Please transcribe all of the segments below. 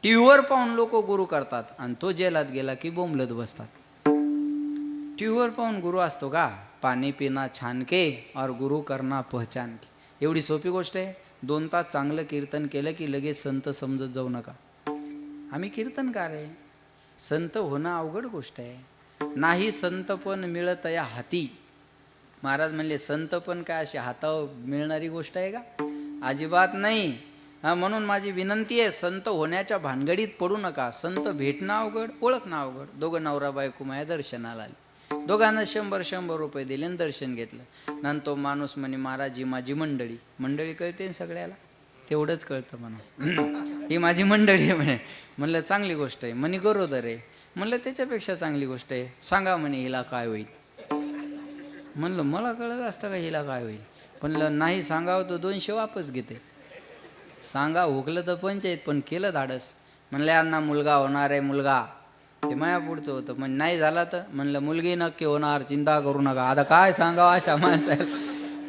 टीव्हीवर पाहून लोक गुरु करतात आणि तो जेलात गेला की बोंबलत बसतात. टीव्हीवर पाहून गुरु असतो का? पाणी पिना छान के और गुरु करना पहचान के. एवढी सोपी गोष्ट आहे. 2 तास चांगलं कीर्तन केलं की लगेच संत समजत जाऊ नका. आम्ही कीर्तनकार आहे. संत होणं अवघड गोष्ट आहे. नाही संत पण मिळत या हाती. महाराज म्हणले संत पण काय अशी हातावर मिळणारी गोष्ट आहे का? अजिबात नाही. म्हणून माझी विनंती आहे, संत होण्याच्या भानगडीत पडू नका. संत भेटणं अवघड, ओळखणं अवघड. दोघं नवरा बायको माझ्या दर्शनाला आले. दोघांना 100 रुपये दिले आणि दर्शन घेतलं. नंतर तो माणूस म्हणे महाराज ही माझी मंडळी. मंडळी कळते सगळ्याला? तेवढंच कळतं म्हणा. ही माझी मंडळी आहे म्हणे. म्हणलं चांगली गोष्ट आहे. म्हणे गरोदर आहे. म्हणलं त्याच्यापेक्षा चांगली गोष्ट आहे. सांगा म्हणे हिला काय होईल. म्हणलं मला कळत असतं का हिला काय होईल. म्हणलं नाही सांगावं तर 200 वापस घेते. सांगा हुकलं तर पंचायत, पण केलं धाडस. म्हणलं यांना मुलगा होणार आहे मुलगा. ते माया पुढचं होतं. म्हणजे नाही झाला तर म्हणलं मुलगी नक्की होणार, चिंता करू नका. आता काय सांगावं अशा माणसाला.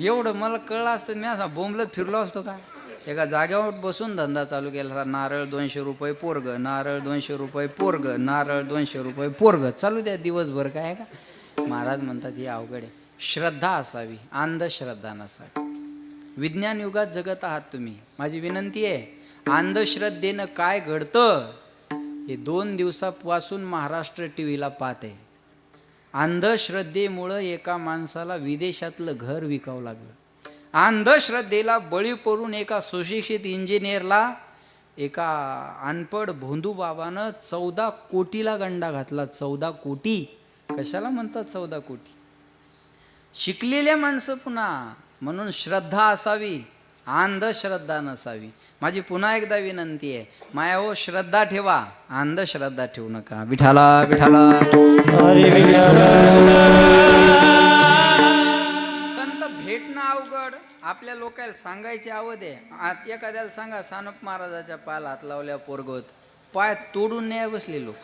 एवढं मला कळलं असतं मी असा बोंबलत फिरलो असतो का. एका जागेवर बसून धंदा चालू केला. नारळ 200 रुपये पोरग, नारळ 200 रुपये पोरग, नारळ 200 रुपये पोरग. चालू द्या दिवसभर. काय आहे का. महाराज म्हणतात ही अवघड आहे. श्रद्धा असावी, अंधश्रद्धा नसावी. विज्ञान युगात जगत आहात तुम्ही. माझी विनंती आहे, अंधश्रद्धेनं काय घडतं हे 2 दिवसापासून महाराष्ट्र टीव्हीला पाहत आहे. अंधश्रद्धेमुळं एका माणसाला विदेशातलं घर विकावं लागलं. अंधश्रद्धेला बळी पडून एका सुशिक्षित इंजिनियरला एका अनपड भोंदू बाबानं 14 कोटीला गंडा घातला. 14 कोटी. कशाला म्हणतात 14 कोटी. शिकलेल्या माणसं पुन्हा. म्हणून श्रद्धा असावी, अंधश्रद्धा नसावी. माझी पुन्हा एकदा विनंती आहे, माया हो श्रद्धा ठेवा, अंधश्रद्धा ठेवू नका. विठाला विठाला. संत भेटणं अवघड. आपल्या लोकांना सांगायची आवड आहे. आत एखाद्याला सांगा सानप महाराजाच्या पायाला हात लावल्या पोरगोत, पाय तोडून न्याय बसले लोक.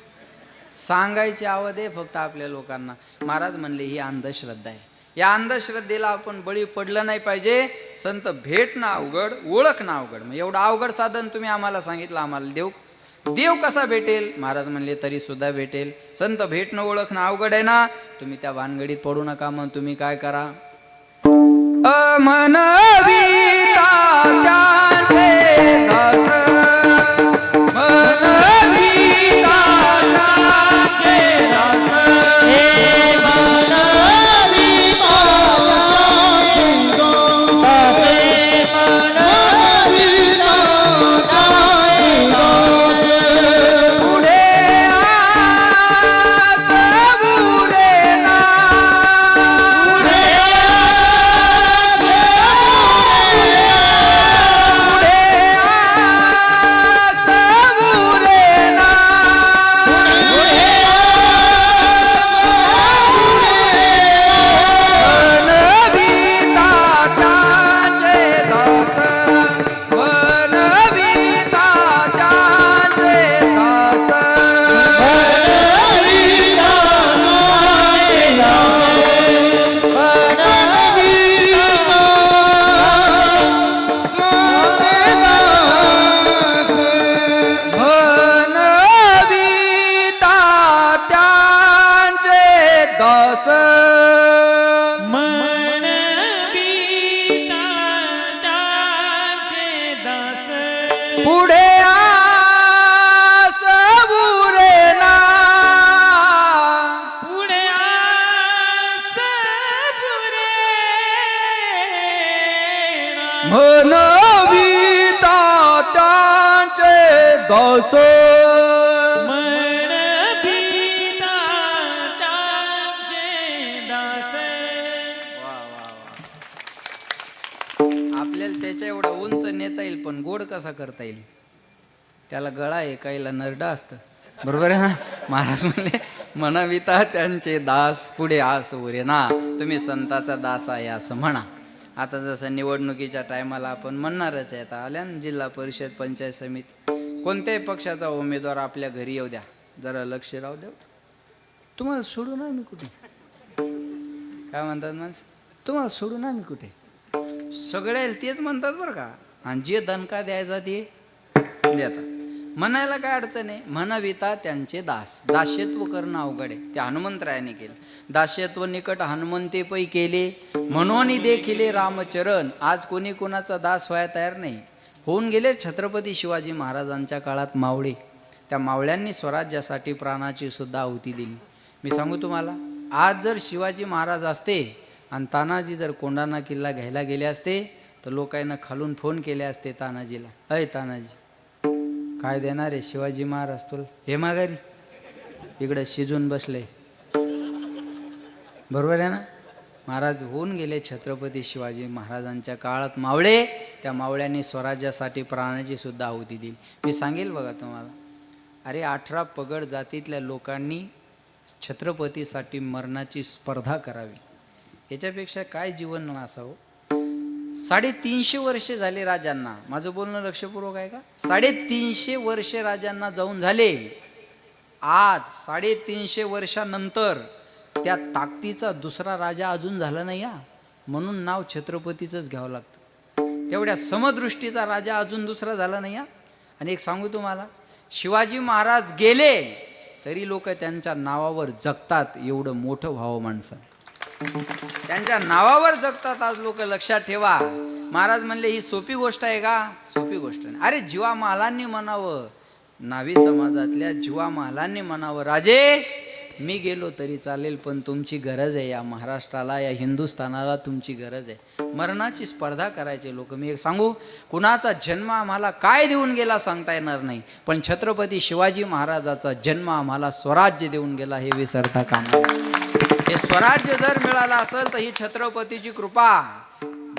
सांगायची आवड आहे फक्त आपल्या लोकांना. महाराज म्हणले ही अंधश्रद्धा आहे. या अंधश्रद्धेला आपण बळी पडलं नाही पाहिजे. संत भेटणं अवघड, ओळखणं अवघड. मग एवढं अवघड साधन तुम्ही आम्हाला सांगितलं, आम्हाला देव कसा भेटेल. महाराज म्हणले तरी सुद्धा भेटेल. संत भेटणं ओळखणं अवघड आहे ना, तुम्ही त्या भानगडीत पडू नका. मग तुम्ही काय करा, पुढे आस बुरेना, पुढे आस बुरेना, मनविता त्यांचे दास, मनविता त्यांचे दास. आपल्याला त्याच्या एवढा उंच नेता येईल, पण गोड कसा करता येईल. त्याला गळा आहे, काहीला नरडा असतं. बरोबर आहे ना. महाराज म्हणले म्हणविता त्यांचे दास, पुढे आस उरे ना. तुम्ही संताचा दास आहे असं म्हणा. आता जसं निवडणुकीच्या टायमाला आपण म्हणणारच आहे. आता आल्या ना जिल्हा परिषद, पंचायत समिती, कोणत्याही पक्षाचा उमेदवार आपल्या घरी येऊ द्या, जरा लक्ष राहू द्या. तुम्हाला सोडू ना मी कुठे. काय म्हणतात माणसं, तुम्हाला सोडू ना मी कुठे. सगळे तेच म्हणतात बरं का. आणि जे दणका द्यायचा ते देतात. म्हणायला काय अडचण आहे? म्हणविता त्यांचे दास. दास्यत्व करणं अवघड आहे, ते हनुमंतरायाने केलं. दास्यत्व निकट हनुमंते पै केले, म्हणून देखिले रामचरण. आज कोणी कोणाचा दास व्हायला तयार नाही. होऊन गेले छत्रपती शिवाजी महाराजांच्या काळात मावळे. त्या मावळ्यांनी स्वराज्यासाठी प्राणाची सुद्धा आहुती दिली. मी सांगू तुम्हाला, आज जर शिवाजी महाराज असते आणि तानाजी जर कोंढाणा किल्ला घ्यायला गेले असते तर लोकांना खालून फोन केले असते तानाजीला, अय तानाजी काय देणार आहे शिवाजी महाराज तुला? हे माघारी इकडं शिजून बसले. बरोबर आहे ना? महाराज होऊन गेले छत्रपती शिवाजी महाराजांच्या काळात मावळे. त्या मावळ्यांनी स्वराज्यासाठी प्राणाची सुद्धा आहुती दिली. मी सांगेल बघा तुम्हाला, अरे 18 पगड जातीतल्या लोकांनी छत्रपतीसाठी मरणाची स्पर्धा करावी, याच्यापेक्षा काय जीवन असावं? 350 वर्षे झाले राजांना. माझं बोलणं लक्षपूर्वक आहे का? 350 वर्षे राजांना जाऊन झाले. आज 350 वर्षानंतर त्या ताकदीचा दुसरा राजा अजून झाला नाही हा, म्हणून नाव छत्रपतीचंच घ्यावं लागतं. तेवढ्या समदृष्टीचा राजा अजून दुसरा झाला नाही हा. आणि एक सांगू तुम्हाला, शिवाजी महाराज गेले तरी लोक त्यांच्या नावावर जगतात. एवढं मोठं व्हावं माणसं, त्यांच्या नावावर जगतात आज लोक. लक्षात ठेवा. महाराज म्हणले ही सोपी गोष्ट आहे का? सोपी गोष्ट नाही. अरे जीवा महालांनी म्हणावं, नावी समाजातल्या जीवा महालांनी म्हणावं, राजे मी गेलो तरी चालेल, पण तुमची गरज आहे. या महाराष्ट्राला, या हिंदुस्थानाला तुमची गरज आहे. मरणाची स्पर्धा करायचे लोक. मी एक सांगू, कुणाचा जन्म आम्हाला काय देऊन गेला सांगता येणार नाही, पण छत्रपती शिवाजी महाराजाचा जन्म आम्हाला स्वराज्य देऊन गेला, हे विसरता कामा नये. हे स्वराज्य जर मिळालं असेल तर ही छत्रपतीची कृपा.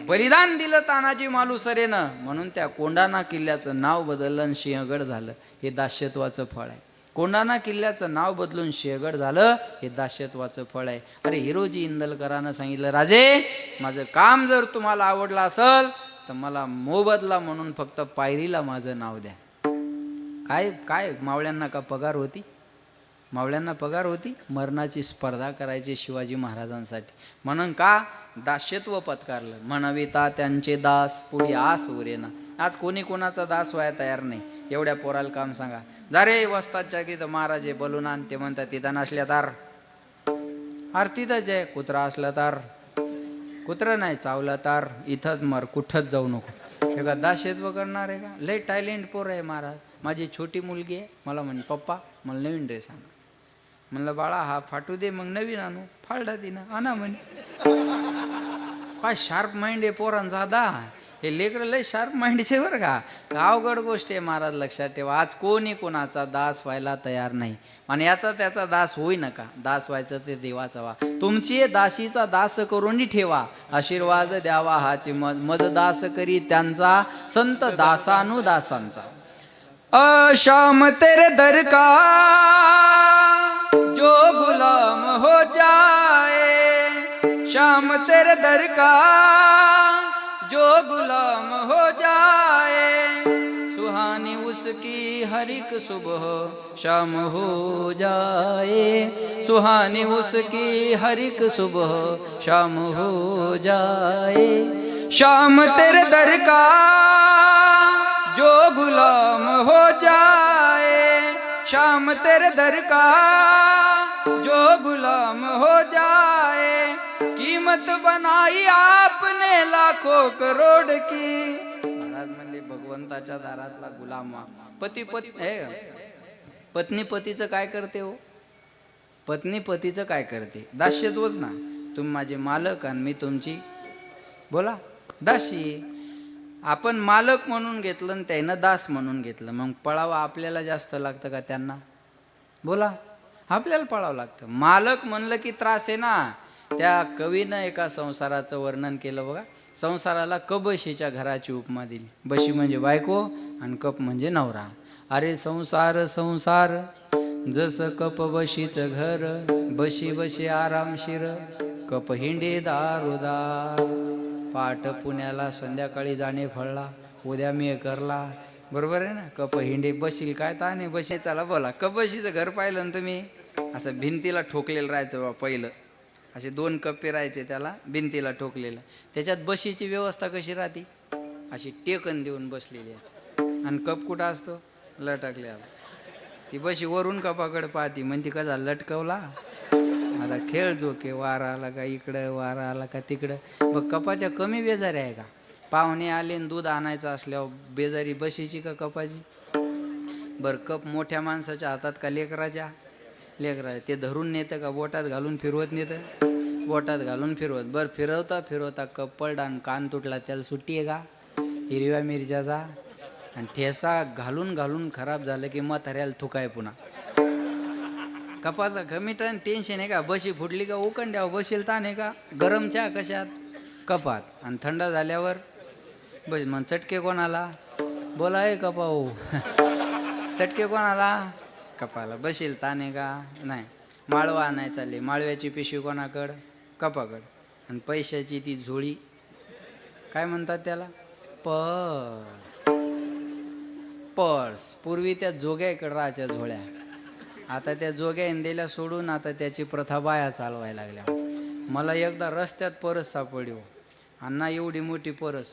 बलिदान दिलं तानाजी मालुसरेनं, म्हणून त्या कोंढाणा किल्ल्याचं नाव बदललं आणि सिंहगड झालं. हे दास्यत्वाचं फळ आहे. कोंढाणा किल्ल्याचं नाव बदलून सिंहगड झालं, हे दास्यत्वाचं फळ आहे. अरे हिरोजी इंदलकरांना सांगितलं, राजे माझं काम जर तुम्हाला आवडलं असेल तर मला मोबदला म्हणून फक्त पायरीला माझं नाव द्या. काय काय मावळ्यांना का पगार होती? मावळ्यांना पगार होती? मरणाची स्पर्धा करायची शिवाजी महाराजांसाठी, म्हणून का दास्यत्व पत्कारलं. म्हणविता त्यांचे दास पुढे आस उरेना. आज कोणी कोणाचा दास व्हायला तयार नाही. एवढ्या पोराला काम सांगा, जा रे वस्तादच्या की तर महाराजे बोलून आण. ते म्हणतात तिथं नसल्या तर तिथंच आहे. कुत्रा असला तर कुत्रं नाही, चावलं तर इथंच मर, कुठंच जाऊ नको. हे का दास्यत्व करणार आहे का? लय टॅलेंट पोर आहे महाराज. माझी छोटी मुलगी आहे, मला म्हणे पप्पा मला नवीन ड्रेस आण. म्हणलं बाळा हा फाटू दे, मग नवीन आणू. फाडला तिनं, आणा म्हणे. काय शार्प माइंड आहे पोरांचा दा. हे लेकरं लय शार्प माइंडचे बरं का. अवघड गोष्ट आहे महाराज, लक्षात ठेवा. आज कोणी कोणाचा दास व्हायला तयार नाही, आणि याचा त्याचा दास होई नका. दास व्हायचं ते देवाचा व्हा. तुमची दासीचा दास करून ठेवा, आशीर्वाद द्यावा हाची मज दास करी त्यांचा, संत दासानुदासांचा. श्याम तेरे दर का जो गुलाम हो जाए, श्याम तेरे दर का जो गुलाम हो जाए, सुहानी उसकी हर एक सुबह शाम हो जाए, सुहानी उसकी हर एक सुबह शाम हो जाए. श्याम तेरे दर का जो गुलाम हो जाए, श्याम तेरे दर का जो गुलाम हो जाए, कीमत बनाई आपने लाखों करोड़ की. महाराज म्हणले भगवंताच्या दारातला गुलाम. पती पत्नी पतीचं काय करते हो? पत्नी पतीचं काय करते? दास्यत्वच ना. तुम्ही माझे मालक आणि मी तुमची बोला दासी. आपण मालक म्हणून घेतलं आणि त्यानं दास म्हणून घेतलं, मग पळावं आपल्याला जास्त लागतं का त्यांना? बोला, आपल्याला पळावं लागतं. मालक म्हणलं की त्रास आहे ना. त्या कवीनं एका संसाराचं वर्णन केलं बघा. संसाराला कबशीच्या घराची उपमा दिली. बशी म्हणजे बायको आणि कप म्हणजे नवरा. अरे संसार संसार जसं कप बशीचं घर, बशी बशी आरामशीर, कप हिंडे दारोदार. पाट पुण्याला संध्याकाळी जाणे फळला, उद्या मी करला. बरोबर आहे ना? कप हिंडे बशील काय ताने बशी. चला बोला, कप बशीचं घर पाहिलं ना तुम्ही? असं भिंतीला ठोकलेलं राहायचं बा पहिलं. असे 2 कप्पे राहायचे त्याला, भिंतीला ठोकलेलं. त्याच्यात बशीची व्यवस्था कशी राहते? अशी टेकन देऊन बसलेली आहे. आणि कप कुठं असतो? लटकले आता. ती बशी वरून कपाकडे पाहती, म्हणती कसा लटकवला. आता खेळ जोके, वारा आला का इकडं, वारा आला का तिकडं. मग कपाच्या कमी बेजारी आहे का? पाहुणे आले आणि दूध आणायचं असल्यावर बेजारी बशीची का कपाची? बरं, कप मोठ्या माणसाच्या हातात का लेकराच्या? ते धरून नेतं का बोटात घालून फिरवत नेतं? बोटात घालून फिरवत. बरं, फिरवता फिरवता कप पडला आणि कान तुटला, त्याला सुट्टी आहे का? हिरव्या मिरच्याचा आणि ठेसा घालून घालून खराब झालं की म्हाताऱ्याला थुकाय पुन्हा. कपाचा कमी ताण टेन्शन आहे का? बशी फुटली का उकंड्यावर बशील ताण आहे का? गरम चहा कशात? कपात. आणि थंड झाल्यावर बस. मग चटके कोणाला? बोला आहे कपा हो. चटके कोणाला? कपाला. बशील ताण आहे का? नाही. माळवा आणाय चालले, माळव्याची पिशवी कोणाकडं? कपाकडं. आणि पैशाची ती झोळी, काय म्हणतात त्याला? पर्स. पूर्वी त्या जोग्याकडे राहायच्या झोळ्या, आता त्या जोग्या इंदेल्या सोडून आता त्याची प्रथा बाया चालवायला लागल्या. मला एकदा रस्त्यात परस सापडली हो. अण्णा एवढी मोठी परस,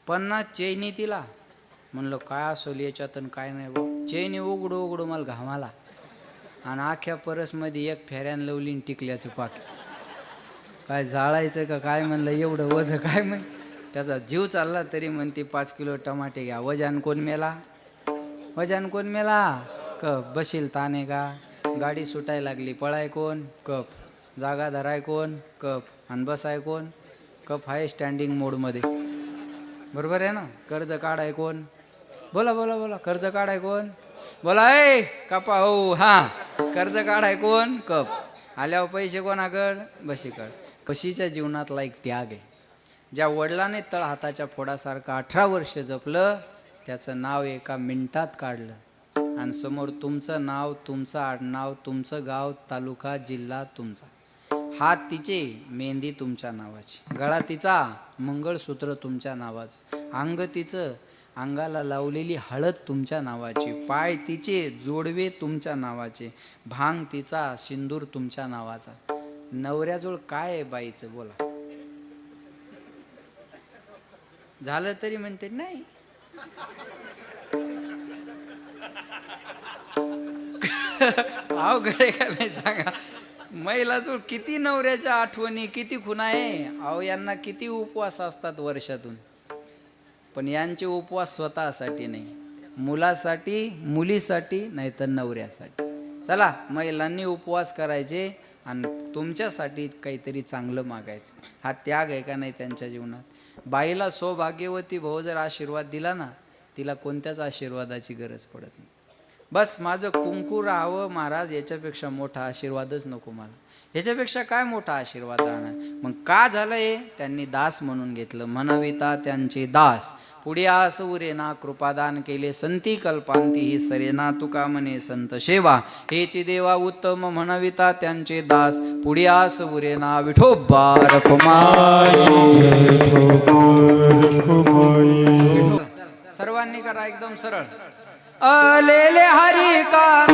50 चैनी तिला. म्हणलं काय असेल याच्यात काय नाही बा. चैनी उघडू उघडू मला घामाला. आणि अख्ख्या परसमध्ये एक फेऱ्यान लवलीन टिकल्याचं पाकी. काय जाळायचं का काय म्हणलं, एवढं वजन काय म्हण. त्याचा जीव चालला तरी म्हणते 5 किलो टमाटे घ्या. वजन कोण मेला? वजन कोण मेला? कप. बशील ताने का? गाडी सुटायला लागली, पळाय कोण? कप. जागा धराय कोण? कप. आणि बसाय कोण? कप आहे स्टँडिंग मोडमध्ये. बरोबर आहे ना? कर्ज काढाय कोण? बोला बोला बोला. कर्ज काढाय कोण? बोला ए कपा हो. हां, कर्ज काढाय कोण? कप. आल्यावर पैसे कोणाकड? बशीकड. बशीच्या जीवनातला एक त्याग आहे. ज्या वडिलाने तळ हाताच्या फोडासारखं 18 वर्ष जपलं, त्याचं नाव एका मिनिटात काढलं. आणि समोर तुमचं नाव, तुमचं आडनाव, तुमचं गाव, तालुका, जिल्हा तुमचा. हात तिचे, मेहंदी तुमच्या नावाची. गळा तिचा, मंगळसूत्र तुमच्या नावाचं. अंग तिचं, अंगाला लावलेली हळद तुमच्या नावाची. पाय तिचे, जोडवे तुमच्या नावाचे. भांग तिचा, सिंदूर तुमच्या नावाचा. नवऱ्याजवळ काय आहे बाईचं? बोला. झालं तरी म्हणते नाही. अवघड आहे का नाही सांगा. महिलाजवळ किती नवऱ्याच्या आठवणी, किती खुणा आहे. अहो, यांना किती उपवास असतात वर्षातून. पण यांचे उपवास स्वतःसाठी नाही, मुलासाठी, मुलीसाठी, नाही तर नवऱ्यासाठी. चला, महिलांनी उपवास करायचे आणि तुमच्यासाठी काहीतरी चांगलं मागायचं. हा त्याग आहे का नाही त्यांच्या जीवनात? बाईला सौभाग्यवती भाऊ जर आशीर्वाद दिला ना, तिला कोणत्याच आशीर्वादाची गरज पडत नाही. बस माझं कुंकू राहावं महाराज, याच्यापेक्षा मोठा आशीर्वादच नको मला. याच्यापेक्षा काय मोठा आशीर्वाद राहणार? मग का झालं हे? त्यांनी दास म्हणून घेतलं. म्हणविता त्यांचे दास, पुढे आस उरेना, कृपादान केले संती कल्पांती ही सरेना. तुका म्हणे संत सेवा, हेची देवा उत्तम. म्हणविता त्यांचे दास, पुढे आस उरेना, विठोबा रखुमाई. सर्वांनी करा एकदम सरळ. अलेले हरी का